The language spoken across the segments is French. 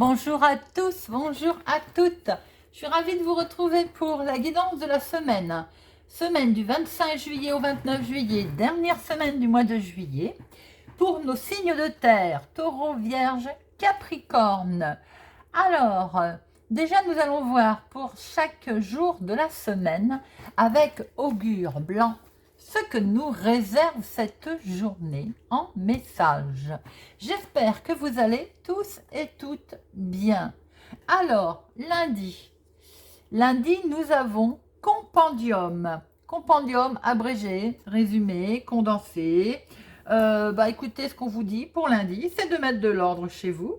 Bonjour à tous, bonjour à toutes. Je suis ravie de vous retrouver pour la guidance de la semaine. Semaine du 25 juillet au 29 juillet, dernière semaine du mois de juillet. Pour nos signes de terre, Taureau, Vierge, Capricorne. Alors, déjà nous allons voir pour chaque jour de la semaine avec augure blanc ce que nous réserve cette journée en message. J'espère que vous allez tous et toutes bien. Alors, lundi, nous avons compendium. Compendium abrégé, résumé, condensé. Écoutez, ce qu'on vous dit pour lundi, c'est de mettre de l'ordre chez vous.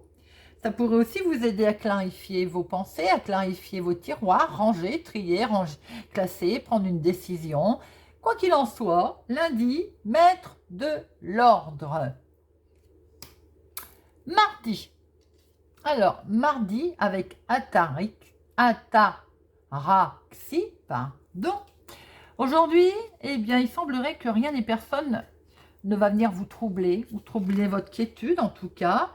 Ça pourrait aussi vous aider à clarifier vos pensées, à clarifier vos tiroirs, ranger, trier, classer, prendre une décision. Quoi qu'il en soit, lundi, mettre de l'ordre. Mardi. Alors, mardi avec ataraxie, pardon. Aujourd'hui, eh bien, il semblerait que rien ni personne ne va venir vous troubler, ou troubler votre quiétude en tout cas.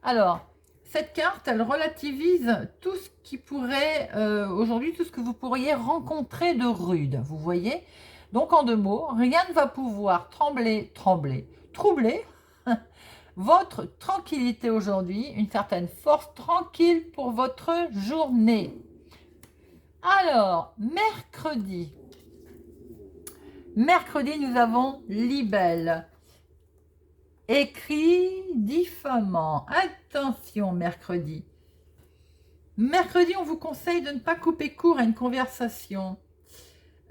Alors, cette carte, elle relativise tout ce qui pourrait, aujourd'hui, tout ce que vous pourriez rencontrer de rude, vous voyez. Donc, en deux mots, rien ne va pouvoir troubler votre tranquillité aujourd'hui, une certaine force tranquille pour votre journée. Alors, mercredi, nous avons libelle. Écrit diffamant. Attention, mercredi. Mercredi, on vous conseille de ne pas couper court à une conversation.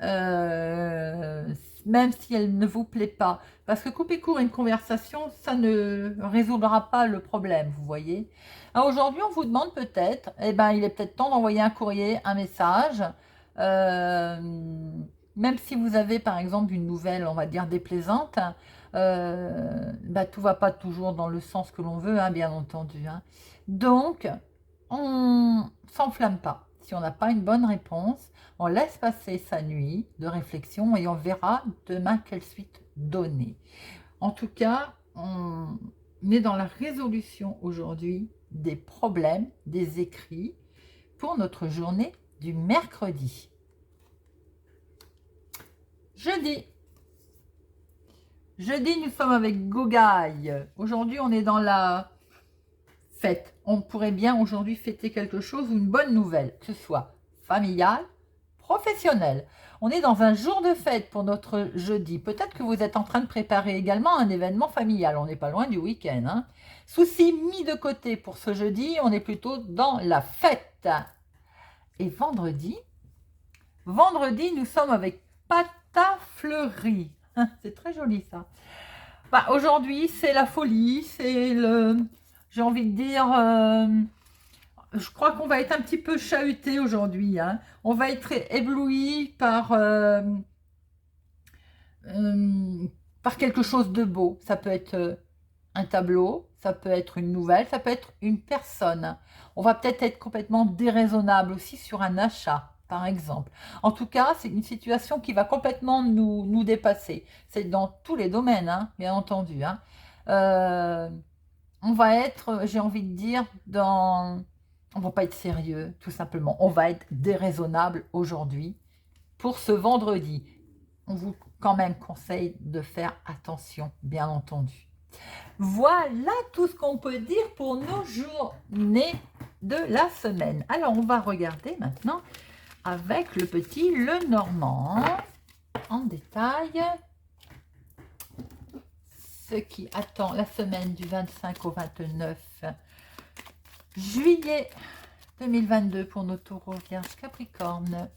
Même si elle ne vous plaît pas. Parce que couper court à une conversation, ça ne résoudra pas le problème, vous voyez. Alors aujourd'hui, on vous demande peut-être, il est peut-être temps d'envoyer un courrier, un message. Même si vous avez, par exemple, une nouvelle, on va dire, déplaisante, tout va pas toujours dans le sens que l'on veut, hein, bien entendu. Hein. Donc, on s'enflamme pas. Si on n'a pas une bonne réponse, on laisse passer sa nuit de réflexion et on verra demain quelle suite donner. En tout cas, on est dans la résolution aujourd'hui des problèmes, des écrits pour notre journée du mercredi. Jeudi, nous sommes avec Gogaï. Aujourd'hui, on est dans la fête. On pourrait bien aujourd'hui fêter quelque chose ou une bonne nouvelle, que ce soit familiale, professionnelle. On est dans un jour de fête pour notre jeudi. Peut-être que vous êtes en train de préparer également un événement familial. On n'est pas loin du week-end. Hein. Souci mis de côté pour ce jeudi, on est plutôt dans la fête. Et vendredi, nous sommes avec Pata Fleurie. C'est très joli ça. Aujourd'hui, c'est la folie, c'est le... J'ai envie de dire... je crois qu'on va être un petit peu chahuté aujourd'hui. Hein. On va être ébloui par quelque chose de beau. Ça peut être un tableau, ça peut être une nouvelle, ça peut être une personne. On va peut-être être complètement déraisonnable aussi sur un achat, par exemple. En tout cas, c'est une situation qui va complètement nous dépasser. C'est dans tous les domaines, hein, bien entendu. Hein. On va être, j'ai envie de dire, on va pas être sérieux, tout simplement. On va être déraisonnable aujourd'hui pour ce vendredi. On vous quand même conseille de faire attention, bien entendu. Voilà tout ce qu'on peut dire pour nos journées de la semaine. Alors, on va regarder maintenant avec le petit Lenormand en détail ce qui attend la semaine du 25 au 29 juillet 2022 pour nos taureaux, vierges, capricorne.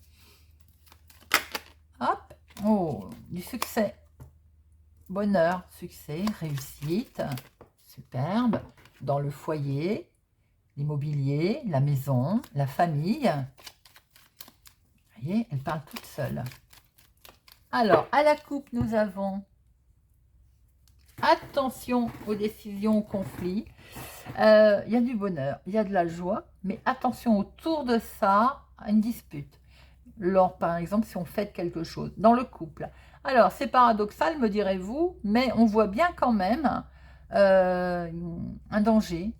Hop, oh, du succès, bonheur, succès, réussite, superbe, dans le foyer, l'immobilier, la maison, la famille. Vous voyez, elle parle toute seule. Alors, à la coupe, nous avons attention aux décisions, aux conflits. Il y a du bonheur, il y a de la joie, mais attention autour de ça à une dispute. Lors, par exemple, si on fête quelque chose dans le couple. Alors, c'est paradoxal, me direz-vous, mais on voit bien quand même un danger,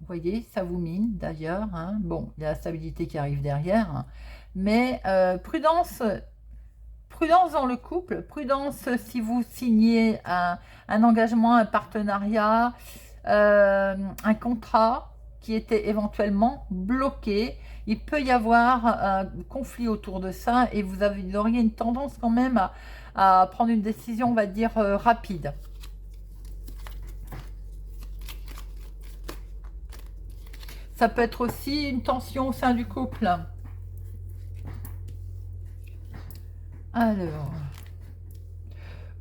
voyez, ça vous mine d'ailleurs. Hein. Bon, il y a la stabilité qui arrive derrière. Hein. Mais prudence, prudence dans le couple, prudence si vous signez un engagement, un partenariat, un contrat qui était éventuellement bloqué. Il peut y avoir un conflit autour de ça et vous auriez une tendance quand même à prendre une décision, on va dire, rapide. Ça peut être aussi une tension au sein du couple. Alors,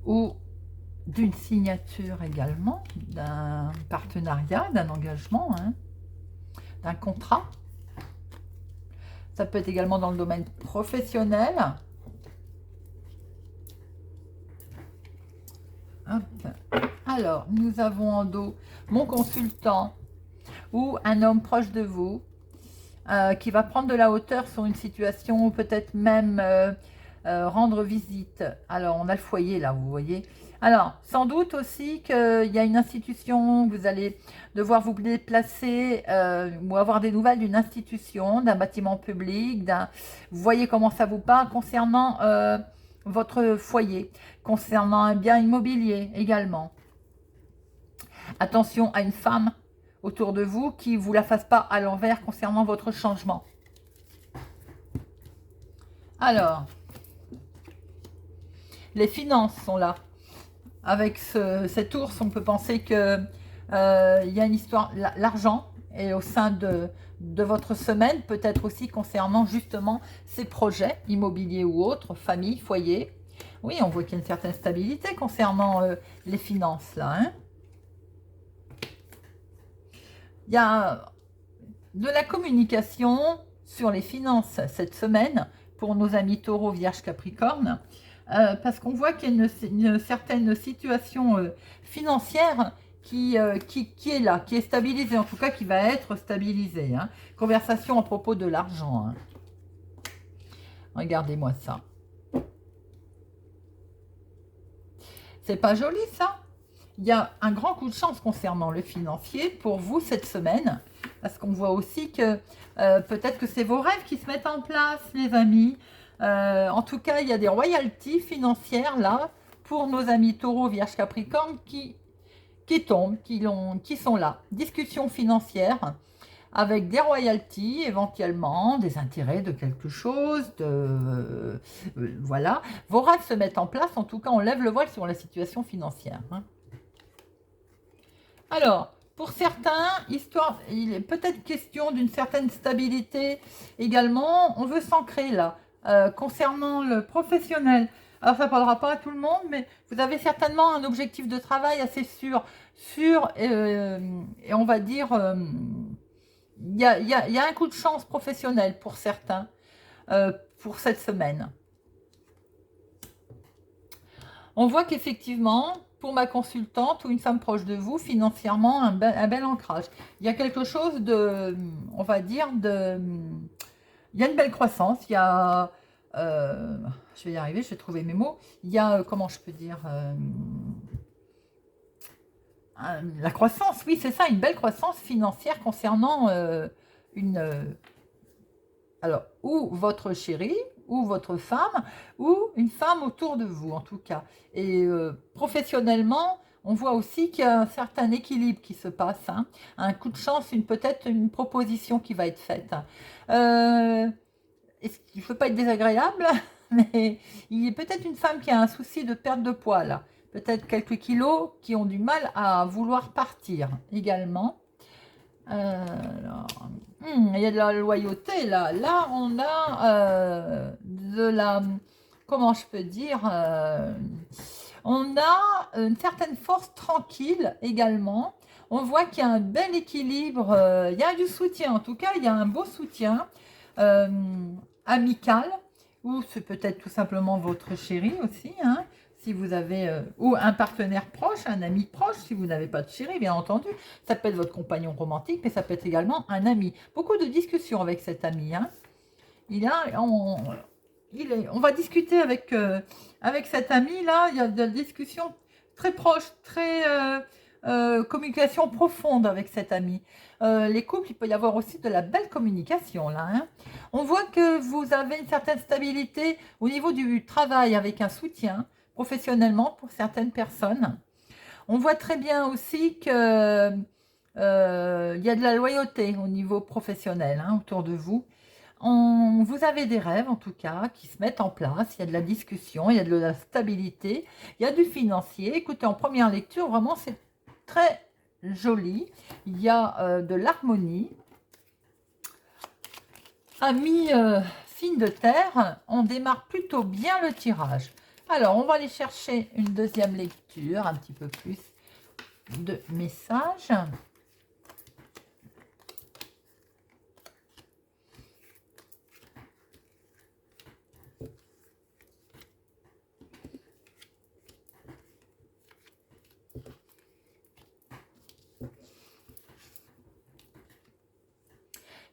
ou d'une signature également, d'un partenariat, d'un engagement, hein, d'un contrat. Ça peut être également dans le domaine professionnel. Hop. Alors, nous avons en dos mon consultant ou un homme proche de vous qui va prendre de la hauteur sur une situation ou peut-être même rendre visite. Alors, on a le foyer là, vous voyez. Alors, sans doute aussi qu'il y a une institution, vous allez devoir vous déplacer ou avoir des nouvelles d'une institution, d'un bâtiment public, vous voyez comment ça vous parle concernant votre foyer, concernant un bien immobilier également. Attention à une femme autour de vous qui ne vous la fasse pas à l'envers concernant votre changement. Alors, les finances sont là. Avec cet ours, on peut penser que y a une histoire, l'argent est au sein de votre semaine, peut-être aussi concernant justement ces projets immobiliers ou autres, famille, foyer. Oui, on voit qu'il y a une certaine stabilité concernant les finances là. Hein. Il y a de la communication sur les finances cette semaine pour nos amis Taureau, Vierge, Capricorne. Parce qu'on voit qu'il y a une certaine situation financière qui est là, qui est stabilisée, en tout cas qui va être stabilisée. Hein. Conversation à propos de l'argent. Hein. Regardez-moi ça. C'est pas joli ça? Il y a un grand coup de chance concernant le financier pour vous cette semaine. Parce qu'on voit aussi que peut-être que c'est vos rêves qui se mettent en place, les amis. En tout cas, il y a des royalties financières là pour nos amis Taureau, Vierge, Capricorne qui tombent, qui sont là. Discussion financière avec des royalties éventuellement, des intérêts de quelque chose, voilà. Vos rêves se mettent en place, en tout cas on lève le voile sur la situation financière. Hein. Alors, pour certains, il est peut-être question d'une certaine stabilité également. On veut s'ancrer là, concernant le professionnel. Alors, ça ne parlera pas à tout le monde, mais vous avez certainement un objectif de travail assez sûr. Et on va dire, il y a un coup de chance professionnel pour certains, pour cette semaine. On voit qu'effectivement, pour ma consultante ou une femme proche de vous, financièrement, un bel ancrage. Il y a quelque chose de, on va dire, il y a une belle croissance, il y a, je vais y arriver, je vais trouver mes mots, il y a, comment je peux dire, la croissance, oui, c'est ça, une belle croissance financière concernant alors, ou votre chéri, ou votre femme, ou une femme autour de vous, en tout cas. Et professionnellement, on voit aussi qu'il y a un certain équilibre qui se passe. Hein. Un coup de chance, peut-être une proposition qui va être faite. Il ne faut pas être désagréable, mais il y a peut-être une femme qui a un souci de perte de poids, là. Peut-être quelques kilos qui ont du mal à vouloir partir également. Alors, il y a de la loyauté là. Là, on a de la... Comment je peux dire on a une certaine force tranquille également. On voit qu'il y a un bel équilibre. Il y a du soutien, en tout cas, il y a un beau soutien amical. Ou c'est peut-être tout simplement votre chéri aussi, hein, si vous avez, ou un partenaire proche, un ami proche, si vous n'avez pas de chéri, bien entendu. Ça peut être votre compagnon romantique, mais ça peut être également un ami. Beaucoup de discussions avec cet ami. Hein. On va discuter avec cet ami-là. Il y a des discussions très proches, très communication profonde avec cet ami. Les couples, il peut y avoir aussi de la belle communication là, hein. On voit que vous avez une certaine stabilité au niveau du travail avec un soutien professionnellement pour certaines personnes. On voit très bien aussi que il y a de la loyauté au niveau professionnel, hein, autour de vous. Vous avez des rêves en tout cas qui se mettent en place, il y a de la discussion, il y a de la stabilité, il y a du financier. Écoutez, en première lecture, vraiment c'est très joli. Il y a de l'harmonie. Amis signes de terre, on démarre plutôt bien le tirage. Alors, on va aller chercher une deuxième lecture, un petit peu plus de messages.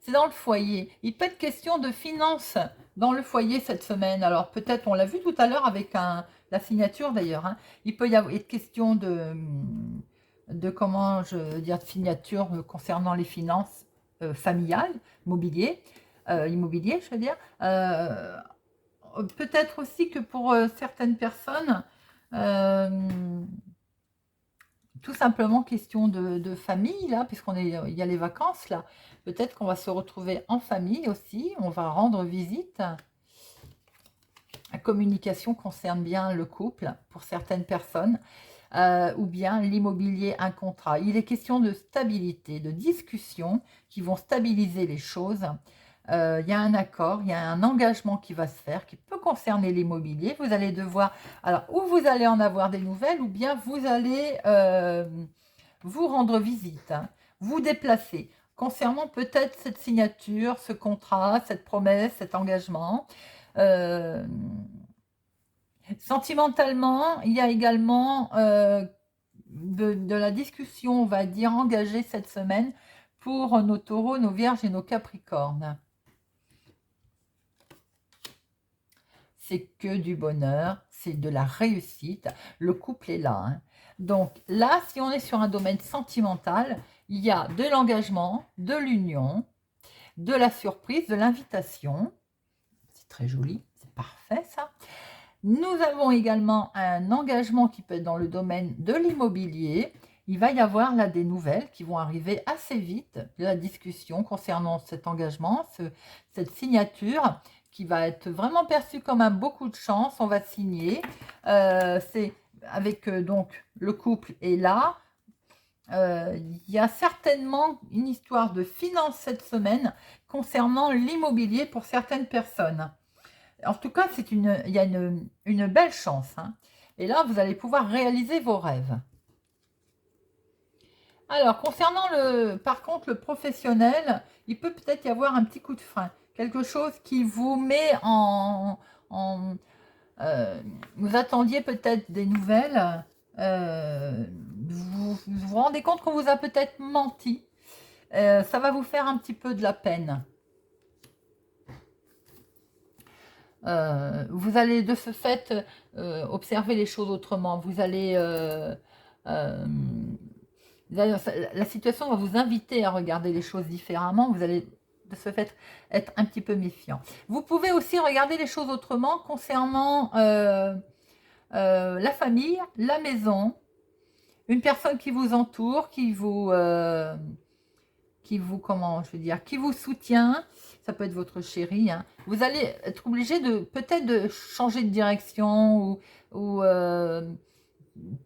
C'est dans le foyer. Il peut être question de finances dans le foyer cette semaine. Alors peut-être, on l'a vu tout à l'heure avec la signature d'ailleurs, hein. Il peut y avoir être question comment je veux dire, de signature concernant les finances familiales, immobilier, je veux dire. Peut-être aussi que pour certaines personnes, euh, tout simplement question de famille, là, il y a les vacances, là. Peut-être qu'on va se retrouver en famille aussi, on va rendre visite. La communication concerne bien le couple pour certaines personnes, ou bien l'immobilier, un contrat. Il est question de stabilité, de discussions qui vont stabiliser les choses. Il y a un accord, il y a un engagement qui va se faire, qui peut concerner l'immobilier. Vous allez devoir, alors, ou vous allez en avoir des nouvelles, ou bien vous allez vous rendre visite, hein, vous déplacer. Concernant peut-être cette signature, ce contrat, cette promesse, cet engagement. Sentimentalement, il y a également de la discussion, on va dire, engagée cette semaine pour nos taureaux, nos vierges et nos capricornes. C'est que du bonheur, c'est de la réussite. Le couple est là, hein. Donc là, si on est sur un domaine sentimental, il y a de l'engagement, de l'union, de la surprise, de l'invitation. C'est très joli, c'est parfait ça. Nous avons également un engagement qui peut être dans le domaine de l'immobilier. Il va y avoir là des nouvelles qui vont arriver assez vite, de la discussion concernant cet engagement, cette signature qui va être vraiment perçue comme un beau coup de chance. On va signer. C'est avec donc le couple est là. Il y a certainement une histoire de finance cette semaine concernant l'immobilier pour certaines personnes. En tout cas, il y a une belle chance, hein. Et là, vous allez pouvoir réaliser vos rêves. Alors, concernant par contre, le professionnel, il peut peut-être y avoir un petit coup de frein. Quelque chose qui vous met vous attendiez peut-être des nouvelles. Vous rendez compte qu'on vous a peut-être menti. Ça va vous faire un petit peu de la peine. Vous allez de ce fait observer les choses autrement. La situation va vous inviter à regarder les choses différemment. Vous allez de ce fait être un petit peu méfiant. Vous pouvez aussi regarder les choses autrement concernant la famille, la maison, une personne qui vous entoure, comment je veux dire, qui vous soutient. Ça peut être votre chéri, hein. Vous allez être obligé peut-être de changer de direction ou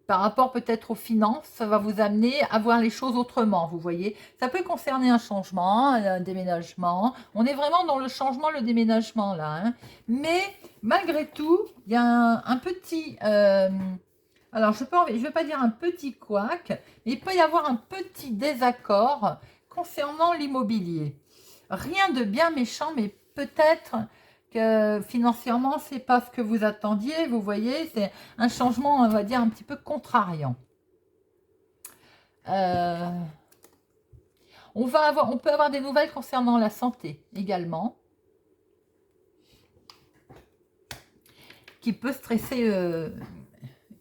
par rapport peut-être aux finances, ça va vous amener à voir les choses autrement, vous voyez. Ça peut concerner un changement, un déménagement. On est vraiment dans le changement, le déménagement là, hein. Mais malgré tout, il y a un petit... alors, je ne vais pas dire un petit couac, mais il peut y avoir un petit désaccord concernant l'immobilier. Rien de bien méchant, mais peut-être que financièrement, c'est pas ce que vous attendiez. Vous voyez, c'est un changement, on va dire, un petit peu contrariant. On peut avoir des nouvelles concernant la santé également, qui peut stresser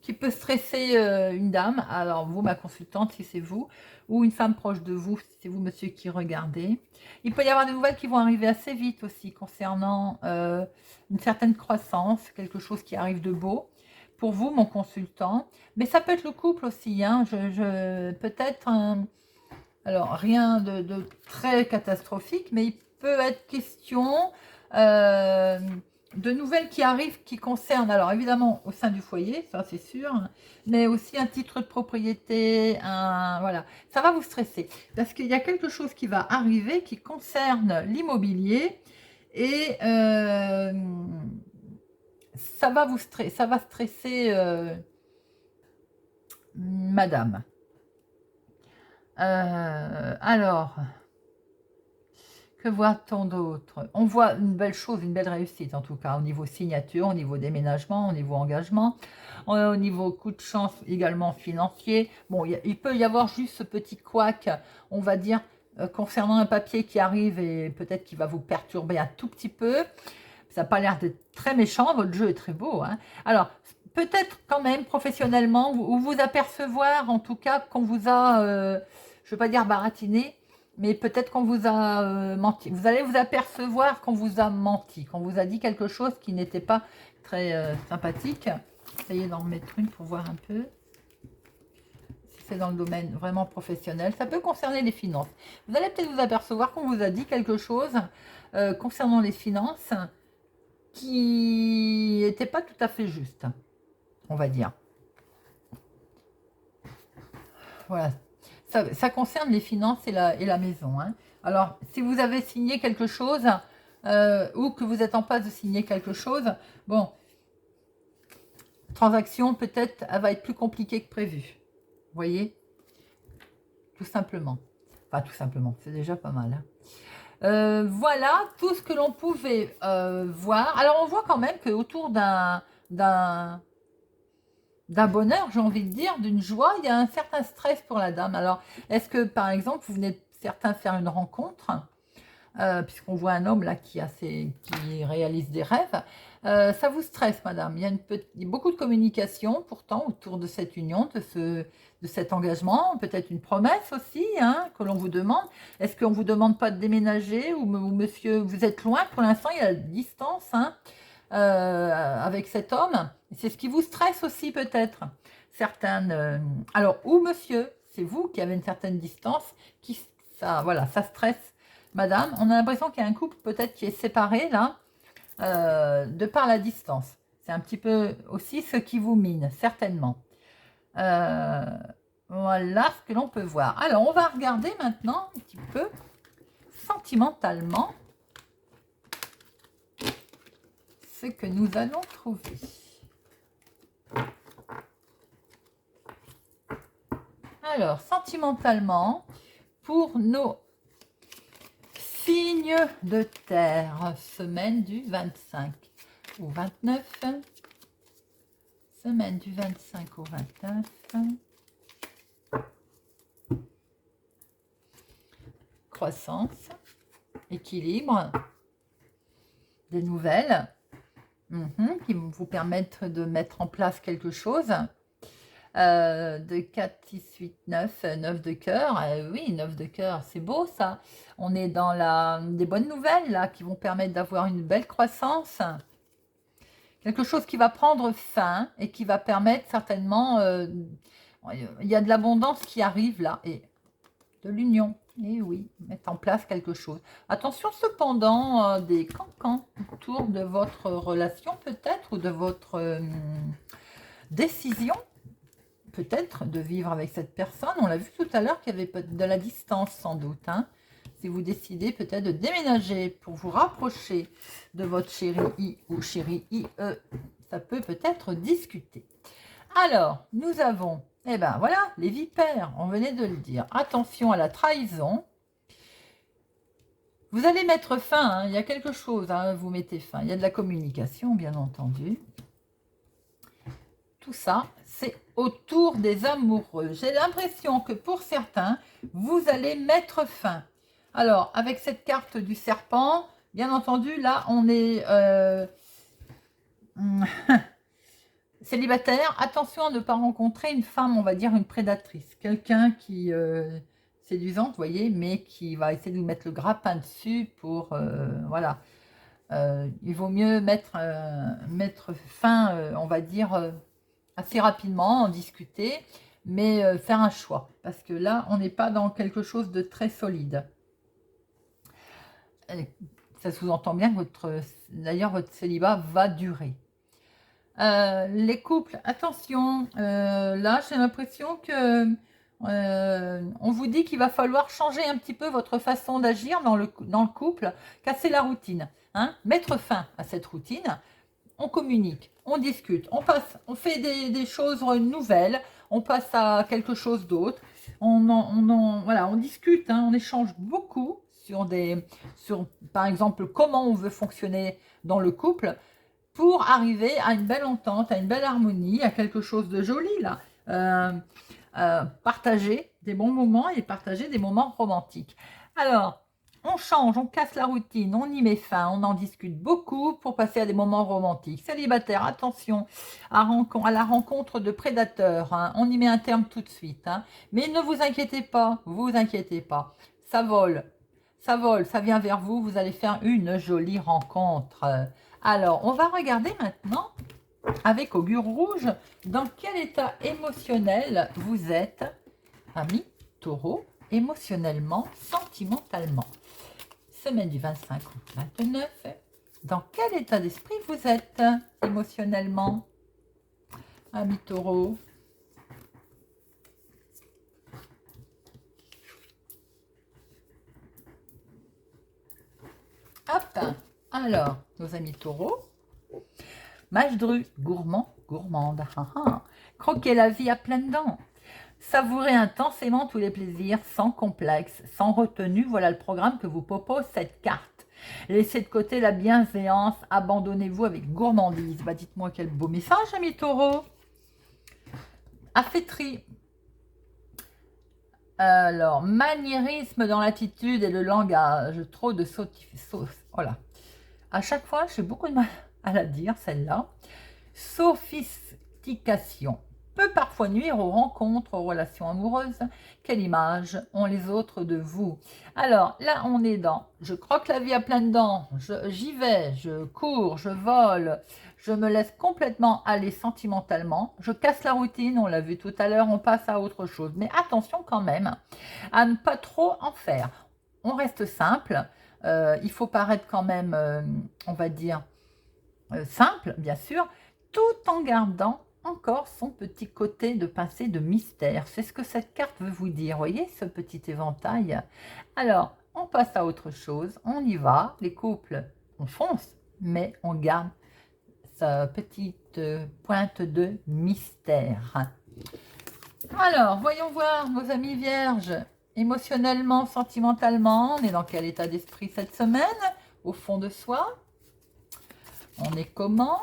qui peut stresser une dame. Alors vous, ma consultante, si c'est vous, ou une femme proche de vous, si c'est vous, monsieur, qui regardez. Il peut y avoir des nouvelles qui vont arriver assez vite aussi concernant une certaine croissance, quelque chose qui arrive de beau pour vous, mon consultant. Mais ça peut être le couple aussi, hein. Peut-être alors rien de très catastrophique, mais il peut être question de nouvelles qui arrivent, qui concernent, alors évidemment au sein du foyer, ça c'est sûr, mais aussi un titre de propriété, voilà, ça va vous stresser, parce qu'il y a quelque chose qui va arriver qui concerne l'immobilier, et ça va vous stresser, ça va stresser madame. Alors, que voit-on d'autre? On voit une belle chose, une belle réussite en tout cas, au niveau signature, au niveau déménagement, au niveau engagement, au niveau coup de chance également financier. Bon, il peut y avoir juste ce petit couac, on va dire, concernant un papier qui arrive et peut-être qui va vous perturber un tout petit peu. Ça n'a pas l'air d'être très méchant, votre jeu est très beau, hein. Alors, peut-être quand même professionnellement, ou vous apercevoir en tout cas qu'on vous a, je ne veux pas dire baratiné, mais peut-être qu'on vous a menti. Vous allez vous apercevoir qu'on vous a menti, qu'on vous a dit quelque chose qui n'était pas très sympathique. Essayez d'en mettre une pour voir un peu. Si c'est dans le domaine vraiment professionnel, ça peut concerner les finances. Vous allez peut-être vous apercevoir qu'on vous a dit quelque chose concernant les finances qui n'était pas tout à fait juste, on va dire. Voilà. Ça concerne les finances et la maison, hein. Alors, si vous avez signé quelque chose ou que vous êtes en passe de signer quelque chose, bon, transaction peut-être, elle va être plus compliquée que prévu. Vous voyez? Tout simplement. Enfin, tout simplement, c'est déjà pas mal, hein. Voilà tout ce que l'on pouvait voir. Alors, on voit quand même qu'autour d'un bonheur, j'ai envie de dire, d'une joie, il y a un certain stress pour la dame. Alors, est-ce que, par exemple, vous venez certains faire une rencontre, puisqu'on voit un homme là qui réalise des rêves, ça vous stresse, madame. Il y a beaucoup de communication, pourtant, autour de cette union, de cet engagement, peut-être une promesse aussi, hein, que l'on vous demande. Est-ce qu'on ne vous demande pas de déménager, ou monsieur, vous êtes loin, pour l'instant, il y a la distance, hein, avec cet homme. C'est ce qui vous stresse aussi peut-être. Certaines. Alors, ou monsieur, c'est vous qui avez une certaine distance, voilà, ça stresse madame. On a l'impression qu'il y a un couple peut-être qui est séparé là, de par la distance. C'est un petit peu aussi ce qui vous mine, certainement. Voilà ce que l'on peut voir. Alors, on va regarder maintenant un petit peu sentimentalement ce que nous allons trouver. Alors, sentimentalement, pour nos signes de terre, semaine du 25 au 29, semaine du 25 au 29, croissance, équilibre, des nouvelles qui vont vous permettre de mettre en place quelque chose. De 4, 6, 8, 9, 9 de cœur. Oui, 9 de cœur, c'est beau ça. On est dans des bonnes nouvelles là qui vont permettre d'avoir une belle croissance. Quelque chose qui va prendre fin et qui va permettre certainement... il y a de l'abondance qui arrive là et de l'union. Et oui, mettre en place quelque chose. Attention cependant des cancans autour de votre relation peut-être ou de votre décision. Peut-être de vivre avec cette personne. On l'a vu tout à l'heure qu'il y avait de la distance sans doute, hein. Si vous décidez peut-être de déménager pour vous rapprocher de votre chéri I ou chéri IE, ça peut peut-être discuter. Alors, nous avons, eh ben voilà, les vipères, on venait de le dire. Attention à la trahison. Vous allez mettre fin, hein, il y a quelque chose, hein, vous mettez fin. Il y a de la communication, bien entendu. Tout ça, c'est autour des amoureux. J'ai l'impression que pour certains, vous allez mettre fin. Alors, avec cette carte du serpent, bien entendu, là, on est... Célibataire, attention à ne pas rencontrer une femme, on va dire une prédatrice. Quelqu'un qui séduisante, vous voyez, mais qui va essayer de vous mettre le grappin dessus pour, voilà. Il vaut mieux mettre fin, on va dire, assez rapidement, en discuter, mais faire un choix. Parce que là, on n'est pas dans quelque chose de très solide. Ça sous-entend bien que d'ailleurs, votre célibat va durer. Les couples, attention, là j'ai l'impression que on vous dit qu'il va falloir changer un petit peu votre façon d'agir dans le couple, casser la routine, hein, mettre fin à cette routine. On communique, on discute, on fait des choses nouvelles, on passe à quelque chose d'autre, voilà, on discute, hein, on échange beaucoup sur par exemple comment on veut fonctionner dans le couple, pour arriver à une belle entente, à une belle harmonie, à quelque chose de joli là. Partager des bons moments et partager des moments romantiques. Alors, on change, on casse la routine, on y met fin, on en discute beaucoup pour passer à des moments romantiques. Célibataire, attention à la rencontre de prédateurs, hein. On y met un terme tout de suite, hein. Mais ne vous inquiétez pas, ça vole, ça vient vers vous, vous allez faire une jolie rencontre. Alors, on va regarder maintenant, avec Augure Rouge, dans quel état émotionnel vous êtes, amis taureau, émotionnellement, sentimentalement. Semaine du 25 au 29, dans quel état d'esprit vous êtes émotionnellement, amis taureau? Hop, alors, nos amis taureaux. Mage Dru, gourmand, gourmande. Croquer la vie à pleines dents. Savourer intensément tous les plaisirs, sans complexe, sans retenue. Voilà le programme que vous propose cette carte. Laissez de côté la bienséance, abandonnez-vous avec gourmandise. Bah, dites-moi quel beau message, amis taureaux. Affaîtrie. Alors, maniérisme dans l'attitude et le langage. Trop de voilà. À chaque fois, j'ai beaucoup de mal à la dire, celle-là. Sophistication peut parfois nuire aux rencontres, aux relations amoureuses. Quelle image ont les autres de vous? Alors, là, on est dans je croque la vie à pleines dents, j'y vais, je cours, je vole, je me laisse complètement aller sentimentalement, je casse la routine, on l'a vu tout à l'heure, on passe à autre chose. Mais attention quand même à ne pas trop en faire. On reste simple, il faut paraître quand même, on va dire, simple, bien sûr, tout en gardant encore son petit côté de pincée de mystère. C'est ce que cette carte veut vous dire, voyez, ce petit éventail. Alors, on passe à autre chose, on y va, les couples, on fonce, mais on garde sa petite pointe de mystère. Alors, voyons voir, nos amis vierges, émotionnellement, sentimentalement, on est dans quel état d'esprit cette semaine? Au fond de soi, on est comment?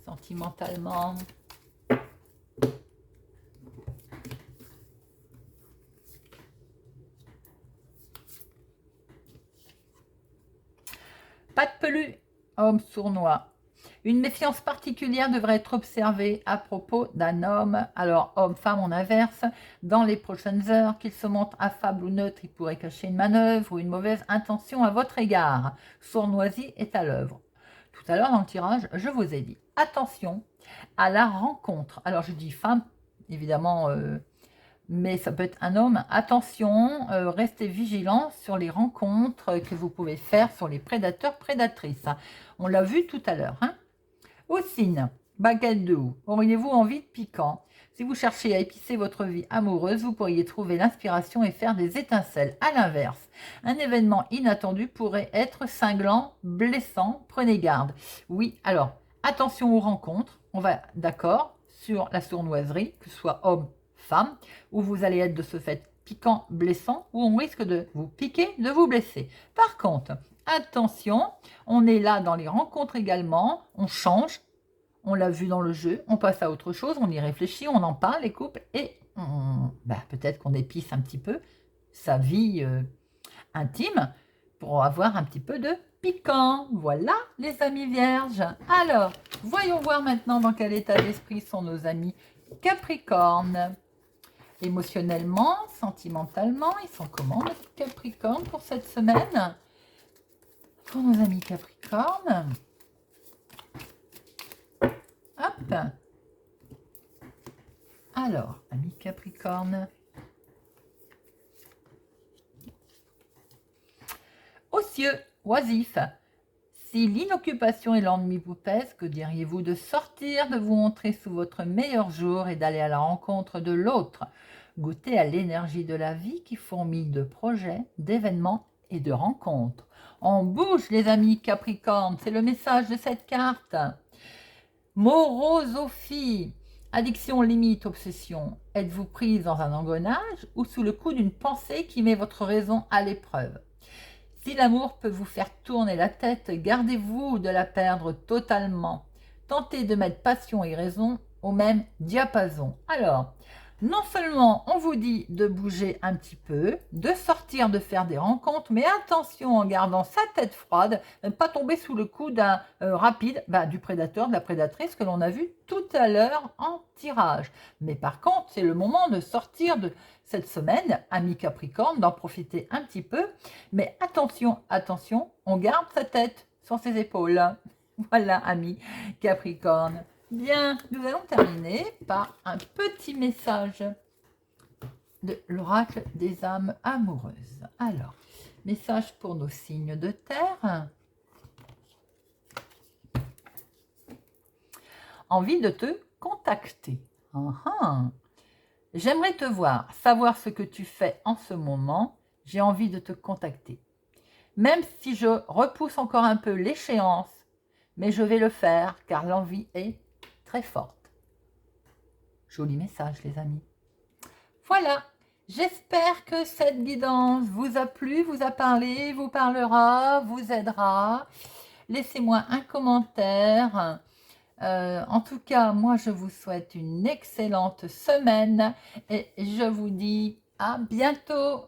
Sentimentalement. Pas de pelu, homme sournois. Une méfiance particulière devrait être observée à propos d'un homme, alors homme-femme en inverse, dans les prochaines heures, qu'il se montre affable ou neutre, il pourrait cacher une manœuvre ou une mauvaise intention à votre égard. Sournoisie est à l'œuvre. Tout à l'heure dans le tirage, je vous ai dit, attention à la rencontre. Alors je dis femme, évidemment, mais ça peut être un homme. Attention, restez vigilant sur les rencontres que vous pouvez faire sur les prédateurs, prédatrices. On l'a vu tout à l'heure. Hein. Au signe, baguette de houx, auriez-vous envie de piquant? Si vous cherchez à épicer votre vie amoureuse, vous pourriez trouver l'inspiration et faire des étincelles. À l'inverse, un événement inattendu pourrait être cinglant, blessant. Prenez garde. Oui, alors, attention aux rencontres. On va d'accord sur la sournoiserie, que ce soit homme, femme, où vous allez être de ce fait piquant, blessant, où on risque de vous piquer, de vous blesser. Par contre, attention, on est là dans les rencontres également, on change, on l'a vu dans le jeu, on passe à autre chose, on y réfléchit, on en parle, les couples, et peut-être qu'on épice un petit peu sa vie intime pour avoir un petit peu de piquant. Voilà, les amis vierges. Alors, voyons voir maintenant dans quel état d'esprit sont nos amis Capricorne. Émotionnellement, sentimentalement, ils sont comment, nos Capricorne, pour cette semaine? Pour nos amis Capricorne. Hop. Alors, amis Capricorne. Ocieux, oisif. Si l'inoccupation et l'ennui vous pèsent, que diriez-vous de sortir, de vous montrer sous votre meilleur jour et d'aller à la rencontre de l'autre? Goûtez à l'énergie de la vie qui fourmille de projets, d'événements et de rencontres. On bouge les amis Capricorne, c'est le message de cette carte. Morosophie, addiction, limite, obsession. Êtes-vous prise dans un engrenage ou sous le coup d'une pensée qui met votre raison à l'épreuve? Si l'amour peut vous faire tourner la tête, gardez-vous de la perdre totalement. Tentez de mettre passion et raison au même diapason. Alors, non seulement on vous dit de bouger un petit peu, de sortir, de faire des rencontres, mais attention en gardant sa tête froide, ne pas tomber sous le coup d'un rapide, du prédateur, de la prédatrice que l'on a vu tout à l'heure en tirage. Mais par contre, c'est le moment de sortir de cette semaine, ami Capricorne, d'en profiter un petit peu. Mais attention, attention, on garde sa tête sur ses épaules. Voilà, ami Capricorne. Bien, nous allons terminer par un petit message de l'oracle des âmes amoureuses. Alors, message pour nos signes de terre. Envie de te contacter. J'aimerais te voir, savoir ce que tu fais en ce moment. J'ai envie de te contacter. Même si je repousse encore un peu l'échéance, mais je vais le faire car l'envie est très forte. Joli message les amis. Voilà, j'espère que cette guidance vous a plu, vous a parlé, vous parlera, vous aidera. Laissez-moi un commentaire. En tout cas, moi je vous souhaite une excellente semaine et je vous dis à bientôt.